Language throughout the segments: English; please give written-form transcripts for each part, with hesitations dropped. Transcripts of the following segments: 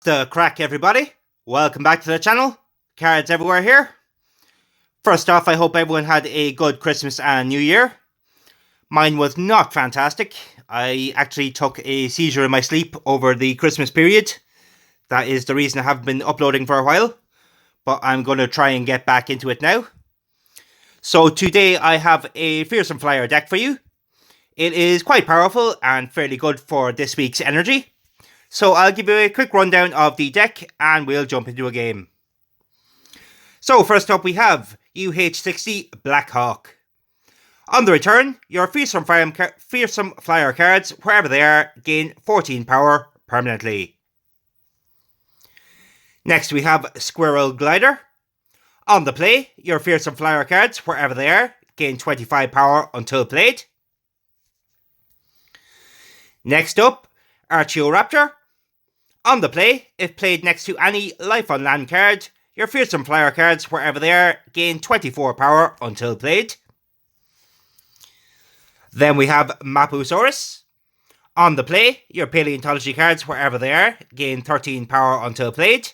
The crack, everybody. Welcome back to the channel. Cards everywhere here. First off, I hope everyone had a good Christmas and New Year. Mine was not fantastic. I actually took a seizure in my sleep over the Christmas period. That is the reason I haven't been uploading for a while. But I'm going to try and get back into it now. So today I have a Fearsome Flyer deck for you. It is quite powerful and fairly good for this week's energy. So I'll give you a quick rundown of the deck and we'll jump into a game. So first up we have UH60 Black Hawk. On the return, your Fearsome Flyer cards, wherever they are, gain 14 power permanently. Next we have Squirrel Glider. On the play, your Fearsome Flyer cards, wherever they are, gain 25 power until played. Next up, Archaeoraptor. On the play, if played next to any Life on Land card, your Fearsome Flyer cards, wherever they are, gain 24 power until played. Then we have Mapusaurus. On the play, your Paleontology cards, wherever they are, gain 13 power until played.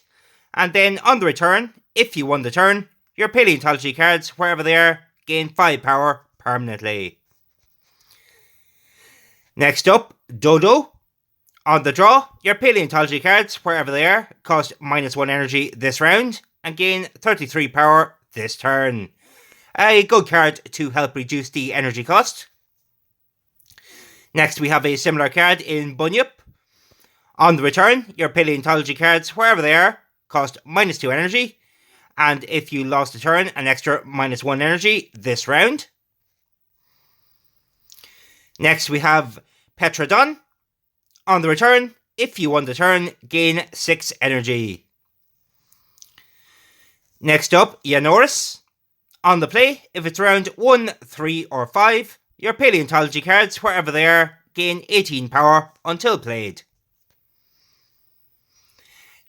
And then on the return, if you won the turn, your Paleontology cards, wherever they are, gain 5 power permanently. Next up, Dodo. On the draw, your Paleontology cards, wherever they are, cost -1 energy this round and gain 33 power this turn. A good card to help reduce the energy cost. Next we have a similar card in Bunyip. On the return, your Paleontology cards, wherever they are, cost -2 energy, and if you lost a turn, an extra -1 energy this round. Next we have Petrodon. On the return, if you won the turn, gain 6 energy. Next up, Yanoris. On the play, if it's round 1, 3 or 5, your Paleontology cards, wherever they are, gain 18 power until played.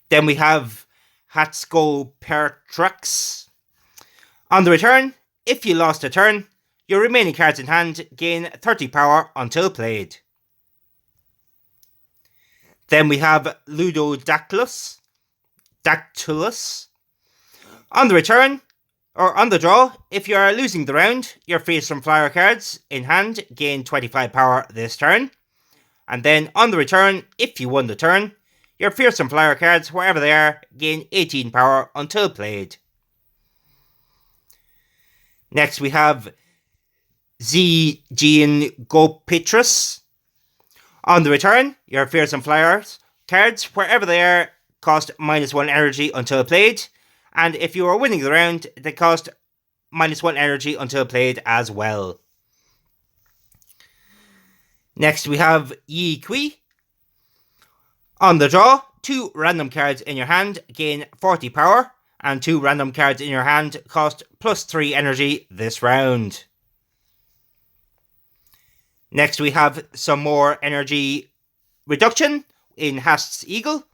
Then we have Hatscopertrax. On the return, if you lost a turn, your remaining cards in hand gain 30 power until played. Then we have Ludodactylus. On the return, or on the draw, if you are losing the round, your Fearsome Flyer cards in hand gain 25 power this turn. And then on the return, if you won the turn, your Fearsome Flyer cards, wherever they are, gain 18 power until played. Next we have Zgeengopitras. On the return, your Fearsome Flyers cards, wherever they are, cost -1 energy until played. And if you are winning the round, they cost -1 energy until played as well. Next we have Yi Kui. On the draw, 2 random cards in your hand gain 40 power, and 2 random cards in your hand cost +3 energy this round. Next we have some more energy reduction in Hast's Eagle.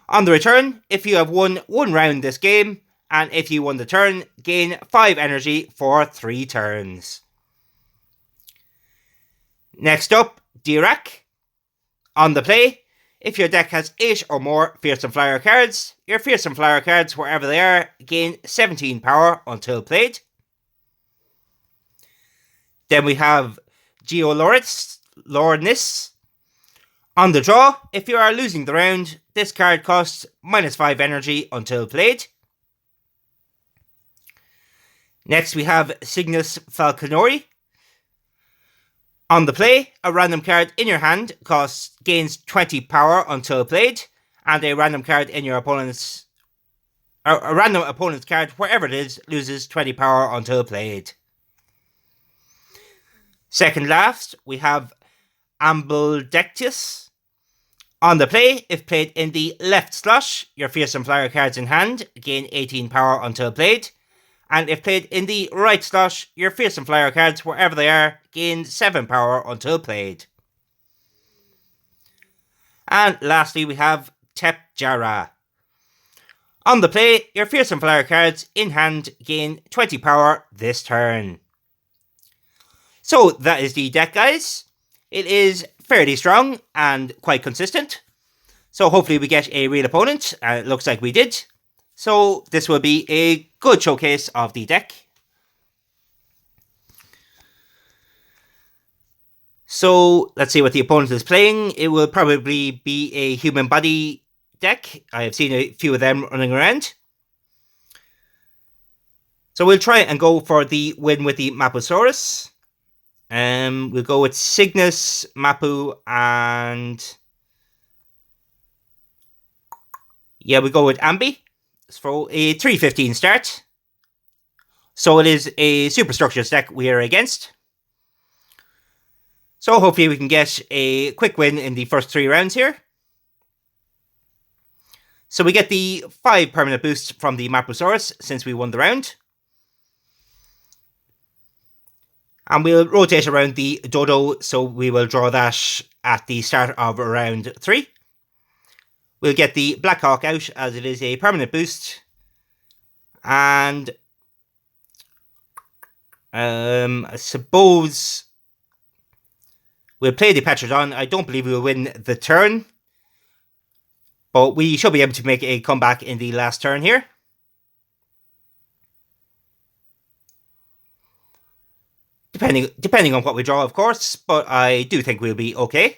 On the return, if you have won 1 round this game, and if you won the turn, gain 5 energy for 3 turns. Next up, Dirac. On the play, if your deck has 8 or more Fearsome Flyer cards, your Fearsome Flyer cards, wherever they are, gain 17 power until played. Then we have Geolornis. On the draw, if you are losing the round, this card costs -5 energy until played. Next we have Cygnus Falconori. On the play, a random card in your hand gains 20 power until played, and a random card in your opponent's a random opponent's card, wherever it is, loses 20 power until played. Second last, we have Ambledectus. On the play, if played in the left slot, your Fearsome Flyer cards in hand gain 18 power until played. And if played in the right slot, your Fearsome Flyer cards, wherever they are, gain 7 power until played. And lastly, we have Tepjara. On the play, your Fearsome Flyer cards in hand gain 20 power this turn. So that is the deck, guys. It is fairly strong and quite consistent. So hopefully we get a real opponent. It looks like we did. So this will be a good showcase of the deck. So let's see what the opponent is playing. It will probably be a human body deck. I have seen a few of them running around. So we'll try and go for the win with the Mapusaurus. We'll go with Cygnus, Mapu, and yeah, we go with Ambi for a 315 start. So it is a superstructure deck we are against. So hopefully we can get a quick win in the first 3 rounds here. So we get the 5 permanent boosts from the Mapusaurus since we won the round. And we'll rotate around the Dodo, so we will draw that at the start of round 3. We'll get the Blackhawk out as it is a permanent boost. And I suppose we'll play the Petrodon. I don't believe we'll win the turn, but we should be able to make a comeback in the last turn here. Depending on what we draw, of course, but I do think we'll be okay.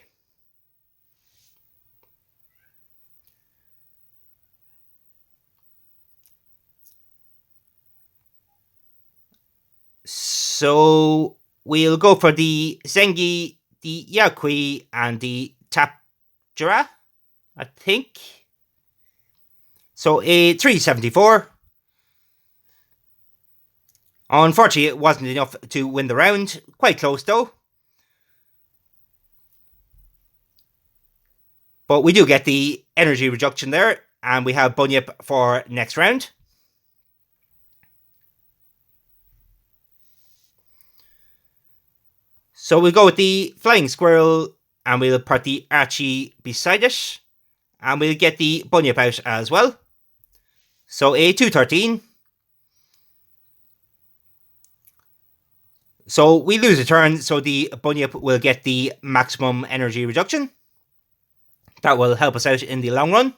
So we'll go for the Zengi, the Yakui, and the Tapjara, I think. So a 374. Unfortunately, it wasn't enough to win the round. Quite close, though. But we do get the energy reduction there, and we have Bunyip for next round. So we'll go with the Flying Squirrel, and we'll put the Archie beside it, and we'll get the Bunyip out as well. So a 213. So we lose a turn, so the Bunyip will get the maximum energy reduction. That will help us out in the long run.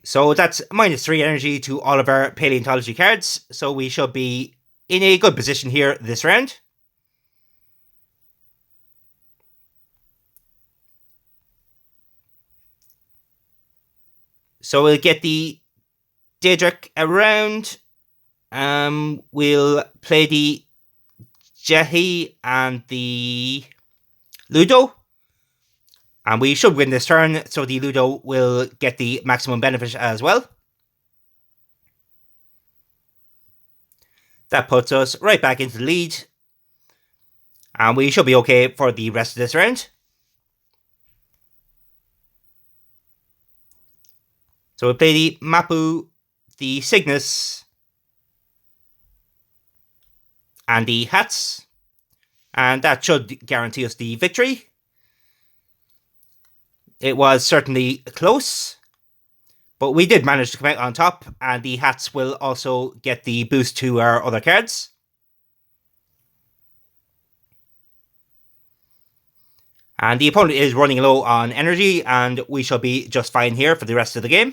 So that's -3 energy to all of our paleontology cards. So we should be in a good position here this round. So we'll get the Daedric around. We'll play the Jahi and the Ludo. And we should win this turn, so the Ludo will get the maximum benefit as well. That puts us right back into the lead. And we should be okay for the rest of this round. So we'll play the Mapu, the Cygnus, and the Hats. And that should guarantee us the victory. It was certainly close, but we did manage to come out on top, and the Hats will also get the boost to our other cards. And the opponent is running low on energy, and we shall be just fine here for the rest of the game.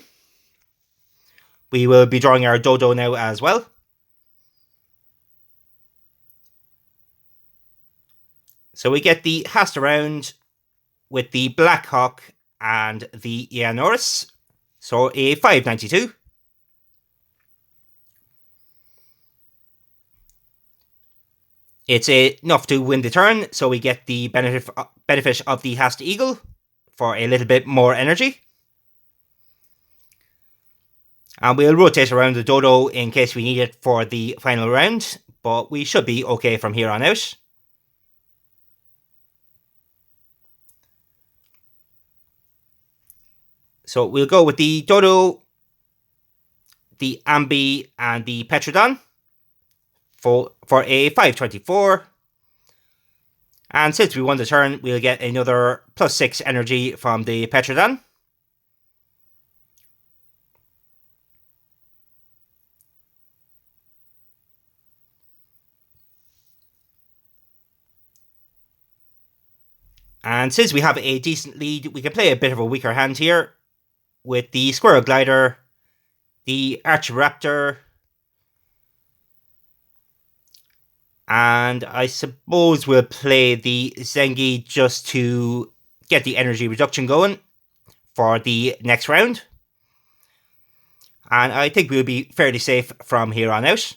We will be drawing our Dodo now as well. So we get the Hast around with the Blackhawk and the Ianoris. So a 592. It's enough to win the turn, so we get the benefit of the Hast Eagle for a little bit more energy. And we'll rotate around the Dodo in case we need it for the final round, but we should be okay from here on out. So we'll go with the Dodo, the Ambi, and the Petrodon for a 524. And since we won the turn, we'll get another +6 energy from the Petrodon. And since we have a decent lead, we can play a bit of a weaker hand here with the Squirrel Glider, the Archiraptor, and I suppose we'll play the Zengi just to get the energy reduction going for the next round. And I think we'll be fairly safe from here on out.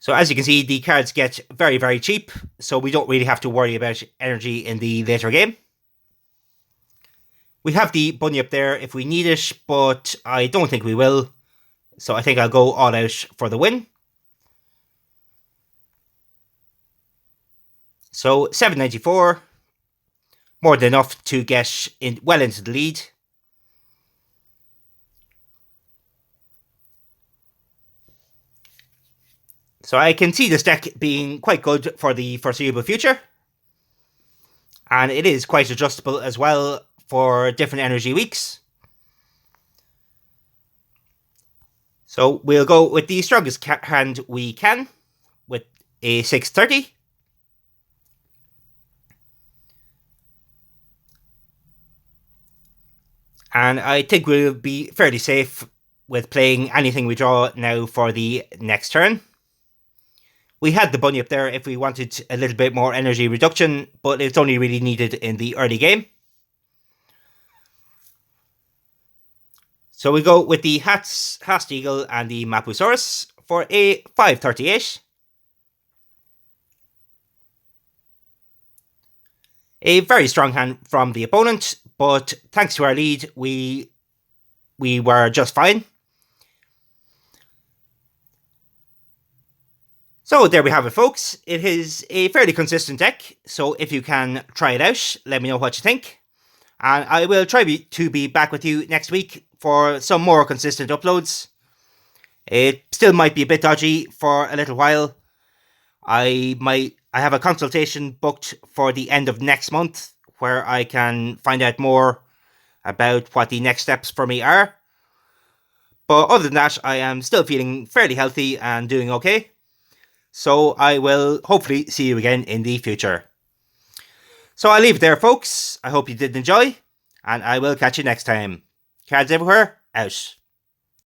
So as you can see, the cards get very, very cheap, so we don't really have to worry about energy in the later game. We have the bunny up there if we need it, but I don't think we will. So I think I'll go all out for the win. So 794, more than enough to get well into the lead. So I can see this deck being quite good for the foreseeable future. And it is quite adjustable as well for different energy weeks. So we'll go with the strongest hand we can with a 630. And I think we'll be fairly safe with playing anything we draw now for the next turn. We had the bunny up there if we wanted a little bit more energy reduction, but it's only really needed in the early game. So we go with the Hast Eagle and the Mapusaurus for a 538. A very strong hand from the opponent, but thanks to our lead, we were just fine. So there we have it, folks. It is a fairly consistent deck, so if you can try it out, let me know what you think. And I will try to be back with you next week for some more consistent uploads. It still might be a bit dodgy for a little while. I have a consultation booked for the end of next month where I can find out more about what the next steps for me are. But other than that, I am still feeling fairly healthy and doing okay. So I will hopefully see you again in the future. So I'll leave it there, folks. I hope you did enjoy, and I will catch you next time. Cards everywhere, out.